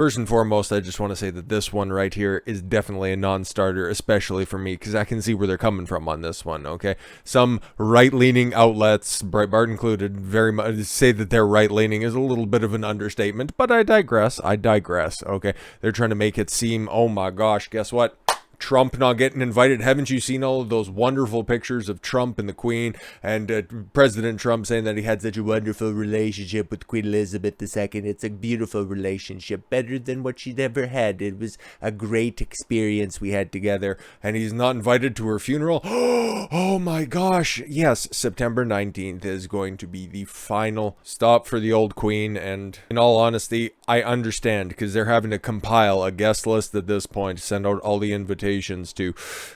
First and foremost, I just want to say that this one right here is definitely a non-starter, especially for me, because I can see where they're coming from on this one, okay? Some right-leaning outlets, Breitbart included, very much say that they're right-leaning is a little bit of an understatement, but I digress, okay? They're trying to make it seem, oh my gosh, guess what? Trump not getting invited. Haven't you seen all of those wonderful pictures of Trump and the Queen and President Trump saying that he had such a wonderful relationship with Queen Elizabeth II? It's a beautiful relationship, better than what she'd ever had. It was a great experience we had together. And he's not invited to her funeral. Oh my gosh. Yes, September 19th is going to be the final stop for the old Queen. And in all honesty, I understand, because they're having to compile a guest list at this point, send out all the invitations to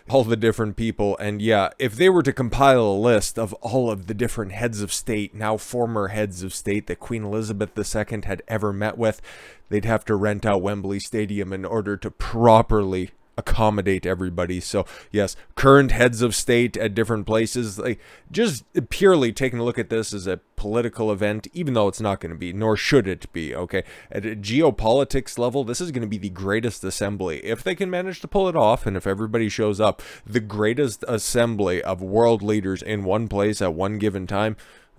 all the different people. And yeah, if they were to compile a list of all of the different heads of state, now former heads of state, that Queen Elizabeth II had ever met with, they'd have to rent out Wembley Stadium in order to properly accommodate everybody. So yes, current heads of state at different places, like, just purely taking a look at this as a political event, even though it's not going to be, nor should it be, okay? At a geopolitics level, this is going to be the greatest assembly, if they can manage to pull it off, and if everybody shows up, the greatest assembly of world leaders in one place at one given time.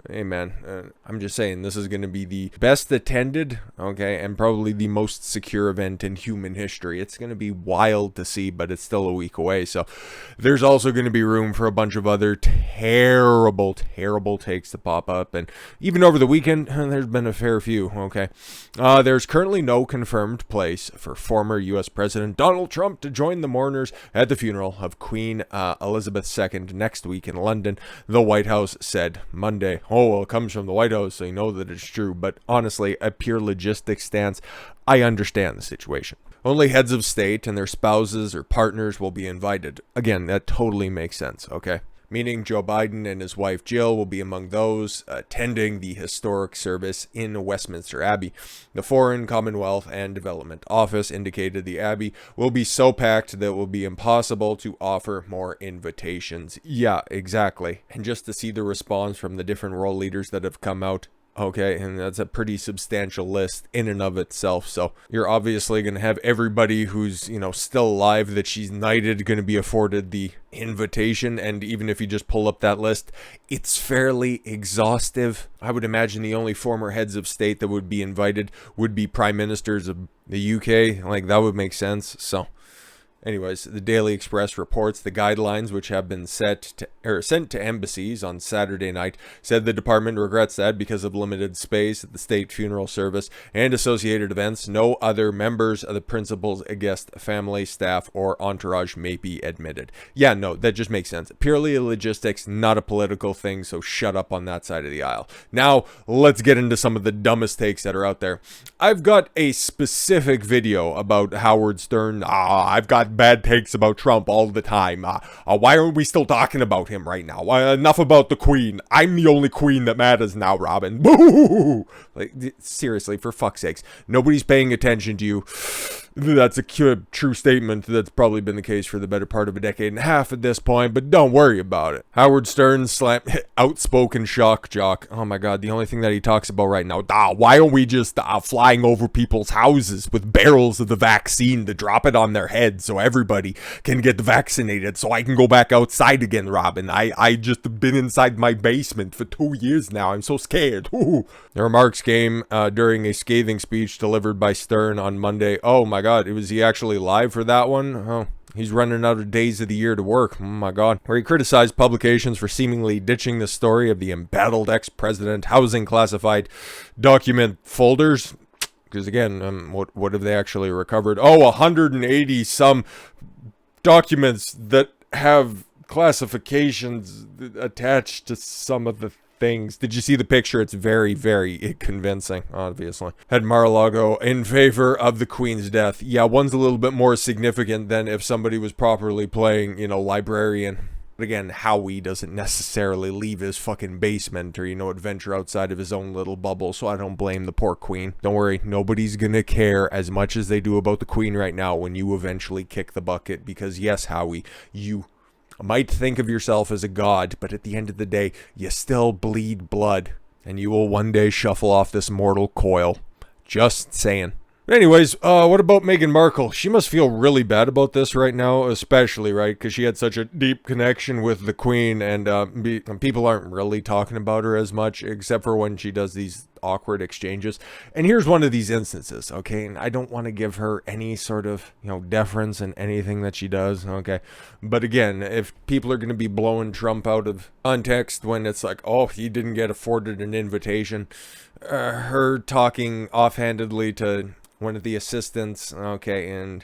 Hey man, I'm just saying, this is going to be the best attended, okay, and probably the most secure event in human history. It's going to be wild to see, but it's still a week away. So there's also going to be room for a bunch of other terrible takes to pop up. And even over the weekend, there's been a fair few, okay. There's currently no confirmed place for former U.S. President Donald Trump to join the mourners at the funeral of Queen Elizabeth II next week in London, the White House said Monday. Oh, well, it comes from the White House, so you know that it's true. But honestly, a pure logistics stance, I understand the situation. Only heads of state and their spouses or partners will be invited. Again, that totally makes sense, okay? Meaning Joe Biden and his wife Jill will be among those attending the historic service in Westminster Abbey. The Foreign, Commonwealth, and Development Office indicated the Abbey will be so packed that it will be impossible to offer more invitations. Yeah, exactly. And just to see the response from the different world leaders that have come out, okay, and that's a pretty substantial list in and of itself. So you're obviously going to have everybody who's, you know, still alive that she's knighted going to be afforded the invitation. And even if you just pull up that list, it's fairly exhaustive. I would imagine the only former heads of state that would be invited would be prime ministers of the UK. Like, that would make sense. So anyways, the Daily Express reports the guidelines, which have been sent to embassies on Saturday night, said the department regrets that because of limited space at the state funeral service and associated events, no other members of the principal's guest family, staff, or entourage may be admitted. Yeah, no, that just makes sense. Purely a logistics, not a political thing, so shut up on that side of the aisle. Now, let's get into some of the dumbest takes that are out there. I've got a specific video about Howard Stern. I've got bad takes about Trump all the time. Why aren't we still talking about him right now? Enough about the Queen. I'm the only Queen that matters now, Robin. Boo! Like, seriously, for fuck's sakes. Nobody's paying attention to you. That's a true statement. That's probably been the case for the better part of a decade and a half at this point, but don't worry about it. Howard Stern, outspoken shock jock. Oh my god, the only thing that he talks about right now, why aren't we just flying over people's houses with barrels of the vaccine to drop it on their heads so everybody can get vaccinated so I can go back outside again, Robin? I just been inside my basement for 2 years now. I'm so scared. Ooh. The remarks came during a scathing speech delivered by Stern on Monday. Oh my god, was he actually live for that one? Oh, he's running out of days of the year to work. Oh my god. Where he criticized publications for seemingly ditching the story of the embattled ex-president housing classified document folders. Because again, what have they actually recovered? Oh, 180 some documents that have classifications attached to some of the things. Did you see the picture? It's very, very convincing, obviously. Had Mar-a-Lago in favor of the Queen's death. Yeah, one's a little bit more significant than if somebody was properly playing, you know, librarian. But again, Howie doesn't necessarily leave his fucking basement or, you know, adventure outside of his own little bubble, so I don't blame the poor Queen. Don't worry, nobody's gonna care as much as they do about the Queen right now when you eventually kick the bucket, because yes, Howie, you might think of yourself as a god, but at the end of the day, you still bleed blood, and you will one day shuffle off this mortal coil. Just saying. Anyways, what about Meghan Markle? She must feel really bad about this right now, especially, right? Because she had such a deep connection with the Queen, and people aren't really talking about her as much, except for when she does these awkward exchanges. And here's one of these instances, okay? And I don't want to give her any sort of, deference in anything that she does, okay? But again, if people are going to be blowing Trump out of context when it's like, oh, he didn't get afforded an invitation, her talking offhandedly to one of the assistants, okay, and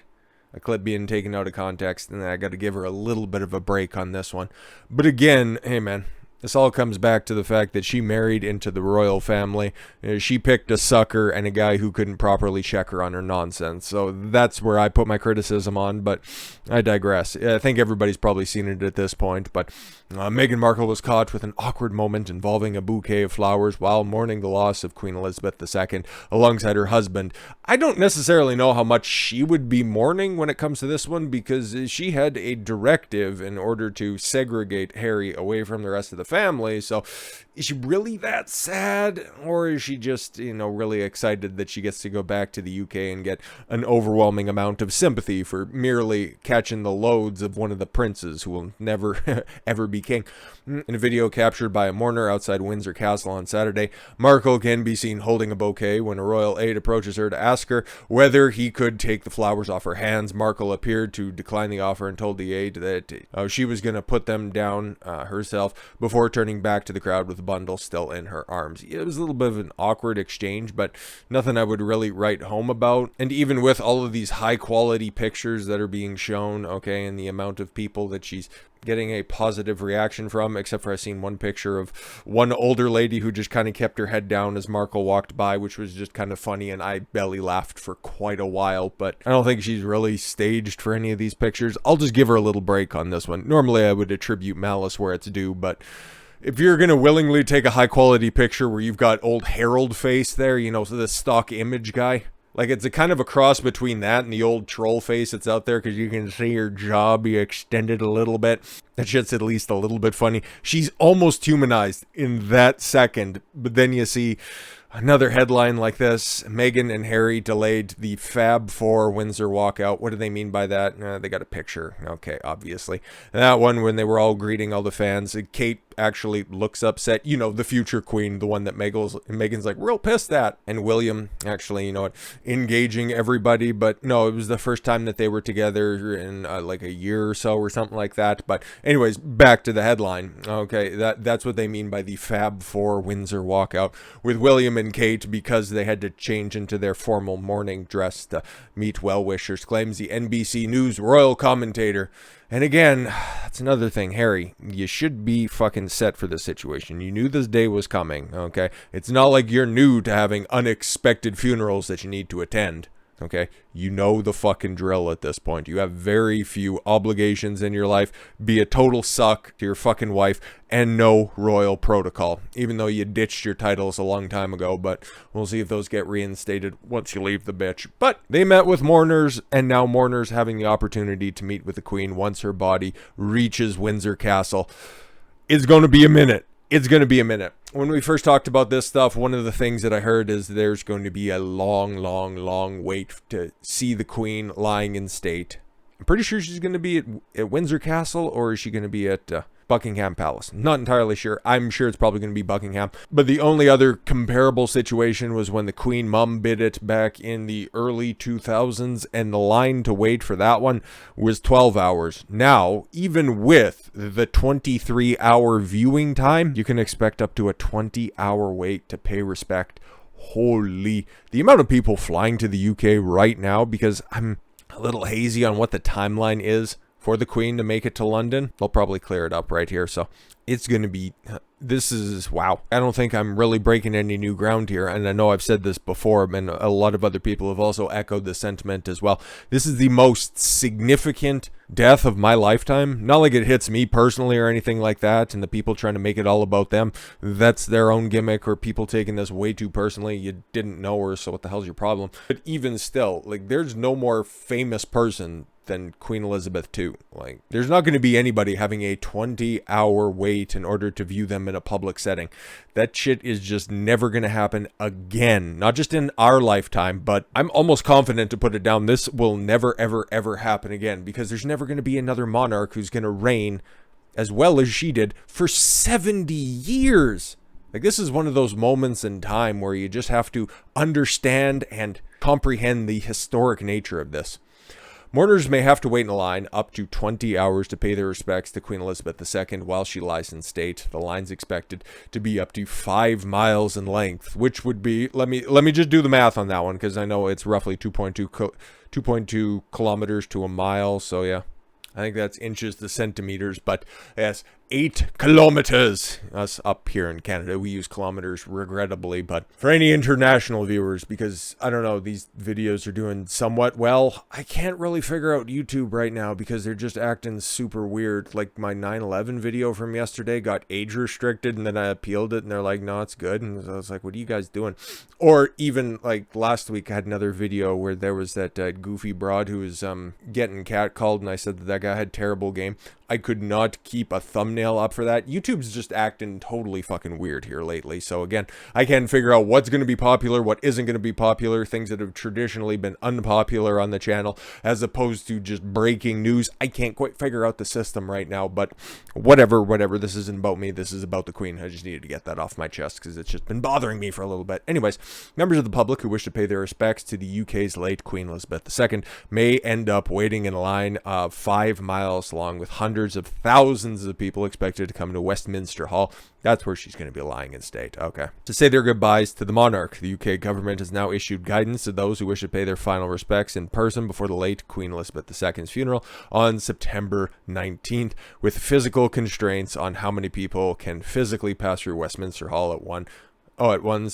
a clip being taken out of context, and I got to give her a little bit of a break on this one. But again, hey man, this all comes back to the fact that she married into the royal family. She picked a sucker and a guy who couldn't properly check her on her nonsense. So that's where I put my criticism on, but I digress. I think everybody's probably seen it at this point, but Meghan Markle was caught with an awkward moment involving a bouquet of flowers while mourning the loss of Queen Elizabeth II alongside her husband. I don't necessarily know how much she would be mourning when it comes to this one, because she had a directive in order to segregate Harry away from the rest of the family. So is she really that sad, or is she just, really excited that she gets to go back to the UK and get an overwhelming amount of sympathy for merely catching the loads of one of the princes who will never ever be king? In a video captured by a mourner outside Windsor Castle on Saturday, Markle can be seen holding a bouquet when a royal aide approaches her to ask her whether he could take the flowers off her hands. Markle appeared to decline the offer and told the aide that she was going to put them down herself before turning back to the crowd with the bundle still in her arms. It was a little bit of an awkward exchange, but nothing I would really write home about. And even with all of these high quality pictures that are being shown, okay, and the amount of people that she's getting a positive reaction from, except for I've seen one picture of one older lady who just kind of kept her head down as Markle walked by, which was just kind of funny, and I belly laughed for quite a while. But I don't think she's really staged for any of these pictures. I'll just give her a little break on this one. Normally I would attribute malice where it's due, but if you're going to willingly take a high quality picture where you've got old Harold face there, so the stock image guy, like it's a kind of a cross between that and the old troll face that's out there, because you can see her jaw be extended a little bit. That shit's at least a little bit funny. She's almost humanized in that second, but then you see another headline like this: Meghan and Harry delayed the Fab Four Windsor walkout. What do they mean by that? They got a picture. Okay, obviously. That one when they were all greeting all the fans. Kate actually looks upset. The future queen, the one that Meghan's like real pissed at. And William actually, engaging everybody. But no, it was the first time that they were together in like a year or so or something like that. But anyways, back to the headline. Okay, that's what they mean by the Fab Four Windsor walkout, with William and Kate, because they had to change into their formal morning dress to meet well-wishers, claims the NBC News royal commentator. And again, that's another thing, Harry, you should be fucking set for this situation. You knew this day was coming, okay? It's not like you're new to having unexpected funerals that you need to attend. Okay, you know the fucking drill at this point. You have very few obligations in your life. Be a total suck to your fucking wife, and no royal protocol. Even though you ditched your titles a long time ago, but we'll see if those get reinstated once you leave the bitch. But they met with mourners, and now mourners having the opportunity to meet with the Queen once her body reaches Windsor Castle. It's going to be a minute. It's going to be a minute. When we first talked about this stuff, one of the things that I heard is there's going to be a long wait to see the Queen lying in state. I'm pretty sure she's going to be at Windsor Castle, or is she going to be at Buckingham Palace? Not entirely sure. I'm sure it's probably going to be Buckingham. But the only other comparable situation was when the Queen Mum did it back in the early 2000s, and the line to wait for that one was 12 hours. Now, even with the 23-hour viewing time, you can expect up to a 20-hour wait to pay respect. Holy, the amount of people flying to the UK right now, because I'm a little hazy on what the timeline is for the Queen to make it to London. They'll probably clear it up right here. So it's going to be, this is, wow. I don't think I'm really breaking any new ground here. And I know I've said this before, and a lot of other people have also echoed the sentiment as well. This is the most significant death of my lifetime. Not like it hits me personally or anything like that, and the people trying to make it all about them, that's their own gimmick, or people taking this way too personally. You didn't know her, so what the hell's your problem? But even still, like, there's no more famous person than Queen Elizabeth II. Like, there's not going to be anybody having a 20-hour wait in order to view them in a public setting. That shit is just never going to happen again. Not just in our lifetime, but I'm almost confident to put it down. This will never, ever, ever happen again, because there's never going to be another monarch who's going to reign as well as she did for 70 years. Like, this is one of those moments in time where you just have to understand and comprehend the historic nature of this. Mourners may have to wait in a line up to 20 hours to pay their respects to Queen Elizabeth II while she lies in state. The line's expected to be up to 5 miles in length, which would be, let me just do the math on that one, because I know it's roughly 2.2 kilometers to a mile, so yeah. I think that's inches to centimeters, but yes, 8 kilometers. Us up here in Canada, we use kilometers, regrettably, but for any international viewers, because I don't know, these videos are doing somewhat well. I can't really figure out YouTube right now because they're just acting super weird. Like, my 9/11 video from yesterday got age restricted, and then I appealed it, and they're like, no, it's good. And I was like, what are you guys doing? Or even like last week, I had another video where there was that goofy broad who was getting catcalled, and I said that guy had terrible game. I could not keep a thumbnail up for that. YouTube's just acting totally fucking weird here lately. So again, I can't figure out what's going to be popular, what isn't going to be popular, things that have traditionally been unpopular on the channel, as opposed to just breaking news. I can't quite figure out the system right now, but whatever. This isn't about me. This is about the Queen. I just needed to get that off my chest because it's just been bothering me for a little bit. Anyways, members of the public who wish to pay their respects to the UK's late Queen Elizabeth II may end up waiting in a line of 5 miles long, with hundreds of thousands of people expected to come to Westminster Hall. That's where she's going to be lying in state. Okay. To say their goodbyes to the monarch, the UK government has now issued guidance to those who wish to pay their final respects in person before the late Queen Elizabeth II's funeral on September 19th, with physical constraints on how many people can physically pass through Westminster Hall at once,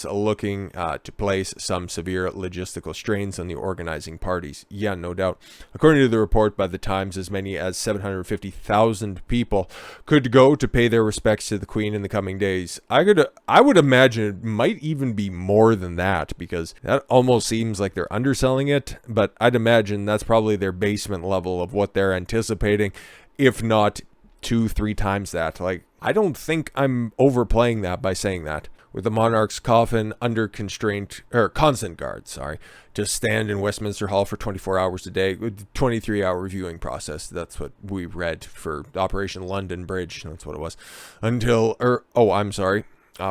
looking to place some severe logistical strains on the organizing parties. Yeah, no doubt. According to the report by the Times, as many as 750,000 people could go to pay their respects to the Queen in the coming days. I would imagine it might even be more than that, because that almost seems like they're underselling it, but I'd imagine that's probably their basement level of what they're anticipating, if not 2-3 times that. Like, I don't think I'm overplaying that by saying that. With the monarch's coffin under constant guard, to stand in Westminster Hall for 24 hours a day, with 23-hour viewing process. That's what we read for Operation London Bridge. That's what it was.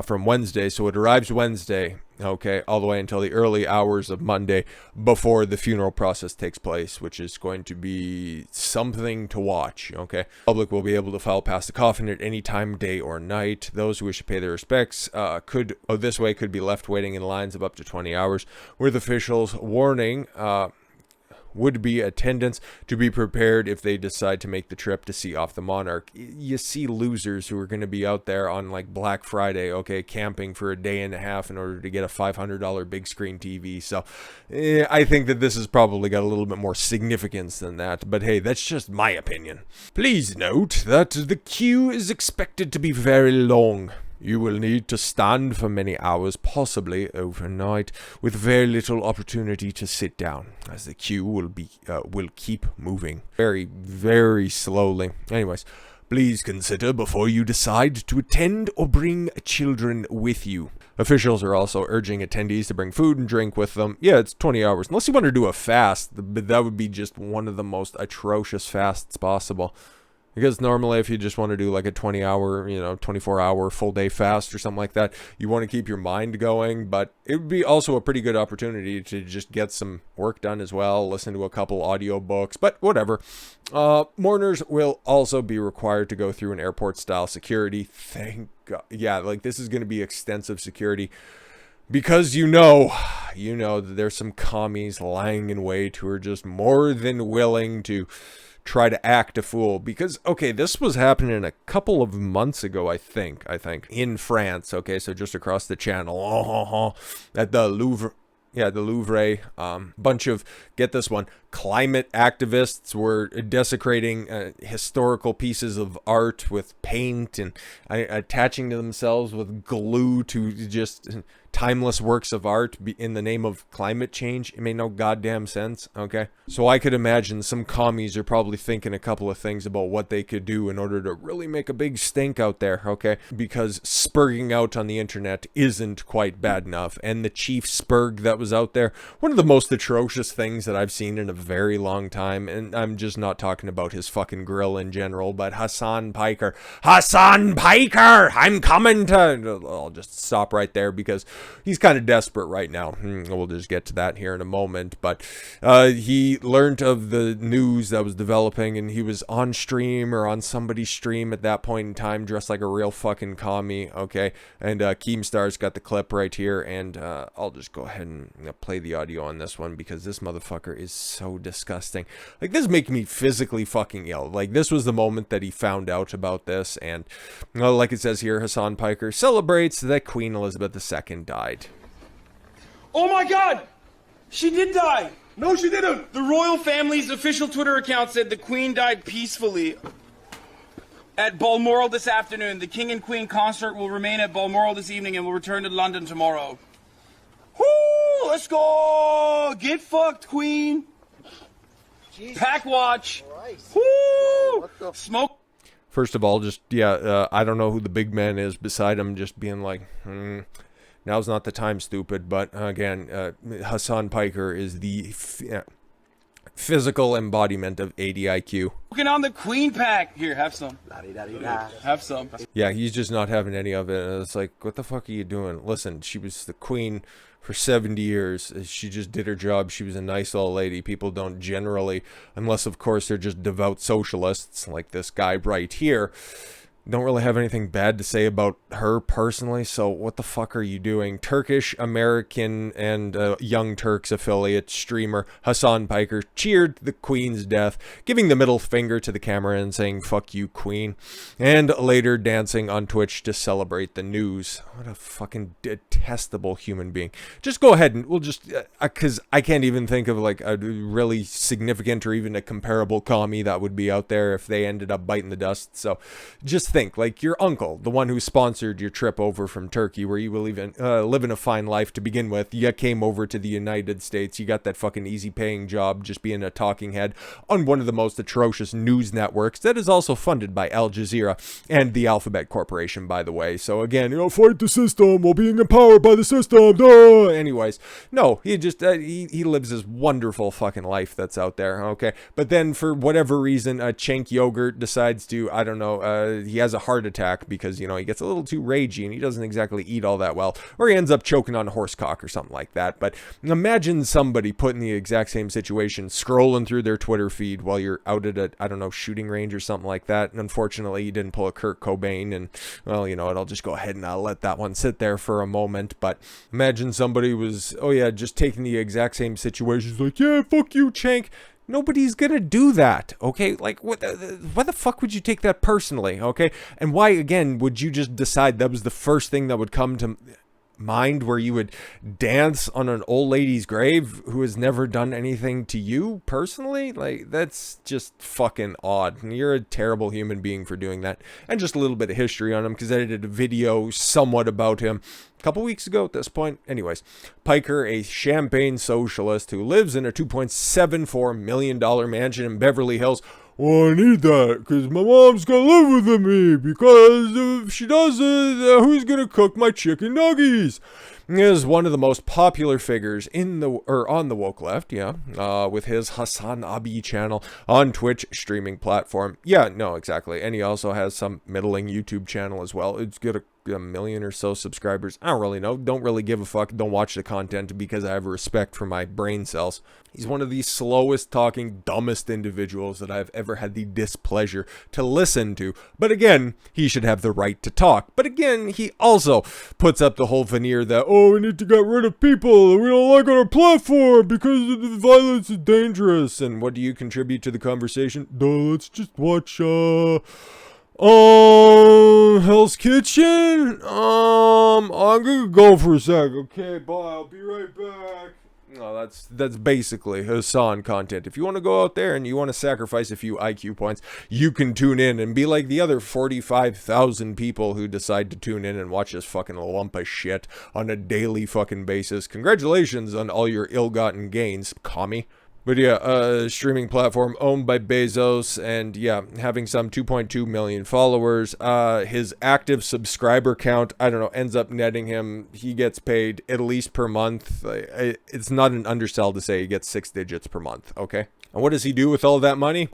From Wednesday. So it arrives Wednesday, okay, all the way until the early hours of Monday before the funeral process takes place, which is going to be something to watch, okay? Public will be able to file past the coffin at any time, day or night. Those who wish to pay their respects could be left waiting in lines of up to 20 hours, with officials warning would-be attendants to be prepared if they decide to make the trip to see off the monarch. You see losers who are going to be out there on like Black Friday, okay, camping for a day and a half in order to get a $500 big screen TV. So I think that this has probably got a little bit more significance than that. But hey, that's just my opinion. Please note that the queue is expected to be very long. You will need to stand for many hours, possibly overnight, with very little opportunity to sit down, as the queue will keep moving very, very slowly. Anyways, please consider before you decide to attend or bring children with you. Officials are also urging attendees to bring food and drink with them. Yeah, it's 20 hours. Unless you want to do a fast, but that would be just one of the most atrocious fasts possible. Because normally if you just want to do like a 20-hour, 24-hour full day fast or something like that, you want to keep your mind going. But it would be also a pretty good opportunity to just get some work done as well, listen to a couple audiobooks, but whatever. Mourners will also be required to go through an airport-style security. Thank God. Yeah, like this is going to be extensive security. Because you know that there's some commies lying in wait who are just more than willing to try to act a fool. Because, okay, this was happening a couple of months ago, I think, in France, okay, so just across the channel, at the Louvre. Yeah, the Louvre, bunch of, get this one, climate activists were desecrating historical pieces of art with paint and attaching to themselves with glue to just timeless works of art in the name of climate change. It made no goddamn sense, okay? So I could imagine some commies are probably thinking a couple of things about what they could do in order to really make a big stink out there, okay? Because spurging out on the internet isn't quite bad enough. And the chief spurg that was out there, one of the most atrocious things that I've seen in a very long time, and I'm just not talking about his fucking grill in general, but Hasan Piker. Hasan Piker! I'm coming to... I'll just stop right there because he's kind of desperate right now. We'll just get to that here in a moment. But he learned of the news that was developing, and he was on stream or on somebody's stream at that point in time, dressed like a real fucking commie, okay? And Keemstar's got the clip right here, and I'll just go ahead and play the audio on this one because this motherfucker is so disgusting. Like, this is making me physically fucking ill. Like, this was the moment that he found out about this, and like it says here, Hasan Piker celebrates that Queen Elizabeth II died. Oh my God! She did die! No, she didn't! The royal family's official Twitter account said the Queen died peacefully at Balmoral this afternoon. The King and Queen consort will remain at Balmoral this evening and will return to London tomorrow. Woo! Let's go! Get fucked, Queen! Jesus Pack watch! Christ. Woo! What the smoke? First of all, just, I don't know who the big man is beside him, just being like, now's not the time, stupid. But again, Hasan Piker is the physical embodiment of ADIQ. Looking on the Queen pack. Here, have some. Have some. Yeah, he's just not having any of it. And it's like, what the fuck are you doing? Listen, she was the Queen for 70 years. She just did her job. She was a nice old lady. People don't generally, unless of course they're just devout socialists like this guy right here, don't really have anything bad to say about her personally. So what the fuck are you doing? Turkish, American, and Young Turks affiliate streamer Hasan Piker cheered the Queen's death, giving the middle finger to the camera and saying, "Fuck you, Queen," and later dancing on Twitch to celebrate the news. What a fucking detestable human being. Just go ahead and we'll just, because I can't even think of like a really significant or even a comparable commie that would be out there if they ended up biting the dust. So just think, like your uncle, the one who sponsored your trip over from Turkey, where you will even living a fine life to begin with. You came over to the United States. You got that fucking easy paying job just being a talking head on one of the most atrocious news networks that is also funded by Al Jazeera and the Alphabet Corporation, by the way. So again, fight the system while being empowered by the system. Duh! Anyways, no, he just he lives this wonderful fucking life that's out there. Okay, but then for whatever reason, Cenk Yogurt decides to, I don't know, he has a heart attack because, he gets a little too ragey and he doesn't exactly eat all that well, or he ends up choking on horse cock or something like that. But imagine somebody put in the exact same situation, scrolling through their Twitter feed while you're out at a, I don't know, shooting range or something like that. And unfortunately, you didn't pull a Kurt Cobain, and well, I'll just go ahead and I'll let that one sit there for a moment. But imagine somebody was, just taking the exact same situation. It's like, yeah, fuck you, Cenk. Nobody's gonna do that, okay? Like, why the fuck would you take that personally, okay? And why, again, would you just decide that was the first thing that would come to mind, where you would dance on an old lady's grave who has never done anything to you personally? Like, that's just fucking odd. And you're a terrible human being for doing that. And just a little bit of history on him, because I did a video somewhat about him a couple weeks ago at this point. Anyways, Piker, a champagne socialist who lives in a $2.74 million mansion in Beverly Hills. Well, I need that because my mom's gonna live with me, because if she doesn't, who's gonna cook my chicken nuggies? Is one of the most popular figures on the woke left, with his Hasan Abi channel on Twitch streaming platform. Yeah, no, exactly. And he also has some middling YouTube channel as well. It's got a million or so subscribers. I don't really know. Don't really give a fuck. Don't watch the content because I have respect for my brain cells. He's one of the slowest talking, dumbest individuals that I've ever had the displeasure to listen to. But again, he should have the right to talk. But again, he also puts up the whole veneer that, we need to get rid of people that we don't like on our platform because the violence is dangerous. And what do you contribute to the conversation? Let's just watch, Hell's Kitchen? I'm gonna go for a sec. Okay, bye. I'll be right back. Well, that's basically Hasan content. If you want to go out there and you want to sacrifice a few IQ points, you can tune in and be like the other 45,000 people who decide to tune in and watch this fucking lump of shit on a daily fucking basis. Congratulations on all your ill-gotten gains, commie. But yeah, streaming platform owned by Bezos, and yeah, having some 2.2 million followers. His active subscriber count, I don't know, ends up netting him, he gets paid at least per month. It's not an undersell to say he gets 6 digits per month, okay? And what does he do with all that money?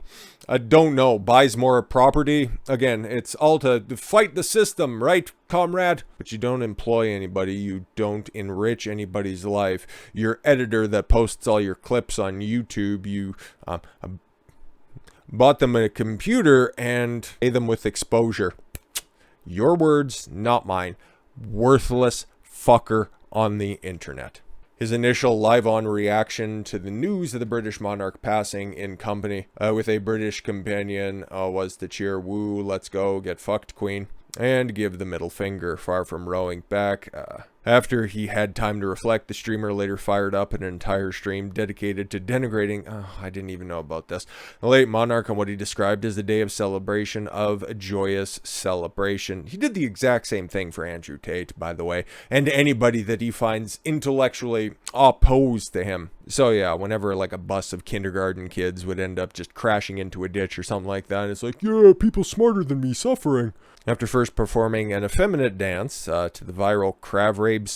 I don't know. Buys more property. Again, it's all to fight the system, right, comrade? But you don't employ anybody. You don't enrich anybody's life. Your editor that posts all your clips on YouTube, you bought them a computer and pay them with exposure. Your words, not mine. Worthless fucker on the internet. His initial live-on reaction to the news of the British monarch passing in company with a British companion was to cheer, "Woo, let's go, get fucked, Queen," and give the middle finger, far from rowing back. After he had time to reflect, the streamer later fired up an entire stream dedicated to denigrating, I didn't even know about this, the late monarch on what he described as a day of celebration, of a joyous celebration. He did the exact same thing for Andrew Tate, by the way, and anybody that he finds intellectually opposed to him. So yeah, whenever like a bus of kindergarten kids would end up just crashing into a ditch or something like that, it's like, yeah, people smarter than me suffering. After first performing an effeminate dance to the viral crab rave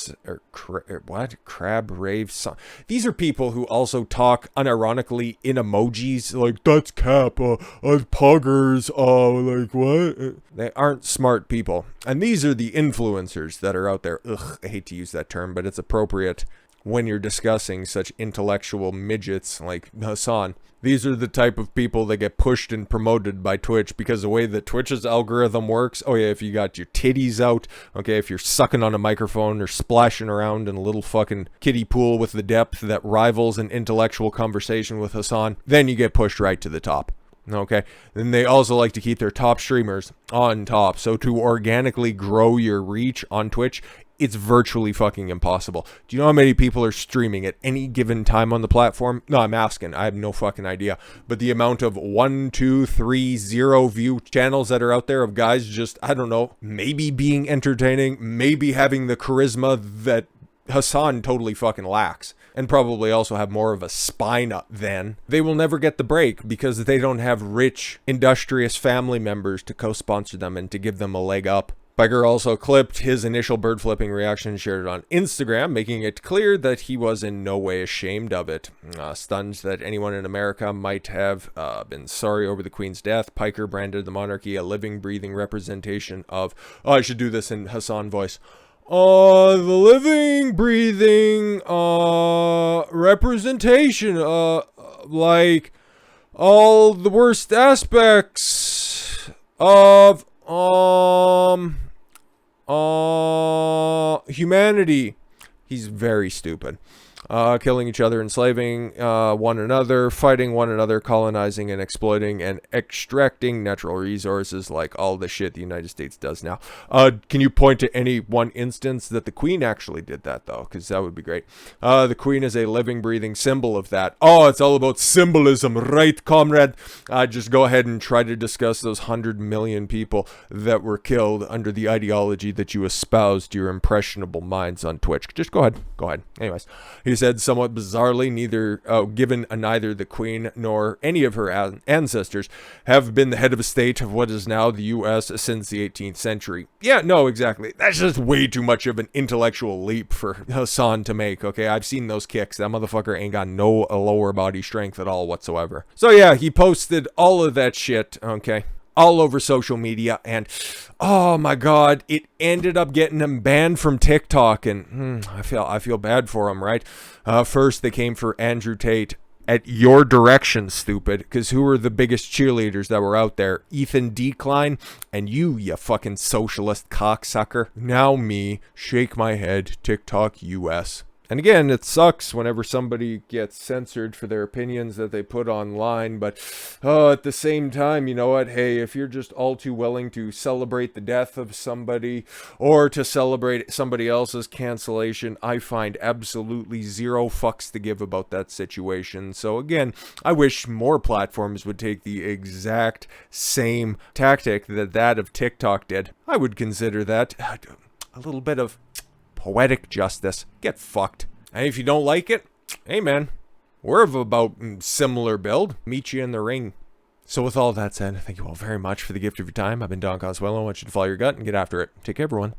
song. These are people who also talk unironically in emojis, like, that's cap, poggers, like, what? They aren't smart people. And these are the influencers that are out there. Ugh, I hate to use that term, but it's appropriate when you're discussing such intellectual midgets like Hasan. These are the type of people that get pushed and promoted by Twitch because the way that Twitch's algorithm works, oh yeah, if you got your titties out, okay, if you're sucking on a microphone or splashing around in a little fucking kiddie pool with the depth that rivals an intellectual conversation with Hasan, then you get pushed right to the top. Okay, then they also like to keep their top streamers on top. So to organically grow your reach on Twitch, it's virtually fucking impossible. Do you know how many people are streaming at any given time on the platform? No, I'm asking. I have no fucking idea. But the amount of 1, 2, 3, 0 view channels that are out there of guys just, I don't know, maybe being entertaining, maybe having the charisma that Hasan totally fucking lacks, and probably also have more of a spine up than, they will never get the break because they don't have rich, industrious family members to co-sponsor them and to give them a leg up. Piker also clipped his initial bird flipping reaction and shared it on Instagram, making it clear that he was in no way ashamed of it. Stunned that anyone in America might have been sorry over the Queen's death, Piker branded the monarchy a living, breathing representation of, I should do this in Hasan voice, the living, breathing representation, like all the worst aspects of humanity. He's very stupid. Killing each other, enslaving one another, fighting one another, colonizing and exploiting and extracting natural resources, like all the shit the United States does now. Can you point to any one instance that the Queen actually did that, though? Because that would be great. The Queen is a living, breathing symbol of that. Oh, it's all about symbolism, right, comrade? Just go ahead and try to discuss those 100 million people that were killed under the ideology that you espoused to your impressionable minds on Twitch. Just go ahead. Go ahead. Anyways. He said somewhat bizarrely, neither the Queen nor any of her ancestors have been the head of a state of what is now the U.S. since the 18th century. Yeah, no, exactly. That's just way too much of an intellectual leap for Hasan to make, okay? I've seen those kicks. That motherfucker ain't got no lower body strength at all whatsoever. So yeah, he posted all of that shit, okay? All over social media, and oh my god, it ended up getting him banned from TikTok, and I feel bad for him, right? First they came for Andrew Tate at your direction, stupid, because who were the biggest cheerleaders that were out there? Ethan Decline and you fucking socialist cocksucker. Now me, shake my head, TikTok US. And again, it sucks whenever somebody gets censored for their opinions that they put online, but at the same time, you know what? Hey, if you're just all too willing to celebrate the death of somebody or to celebrate somebody else's cancellation, I find absolutely zero fucks to give about that situation. So again, I wish more platforms would take the exact same tactic that of TikTok did. I would consider that a little bit of poetic justice. Get fucked. And if you don't like it, hey man, we're of about similar build. Meet you in the ring. So with all that said, thank you all very much for the gift of your time. I've been Don Consuelo. I want you to follow your gut and get after it. Take care, everyone.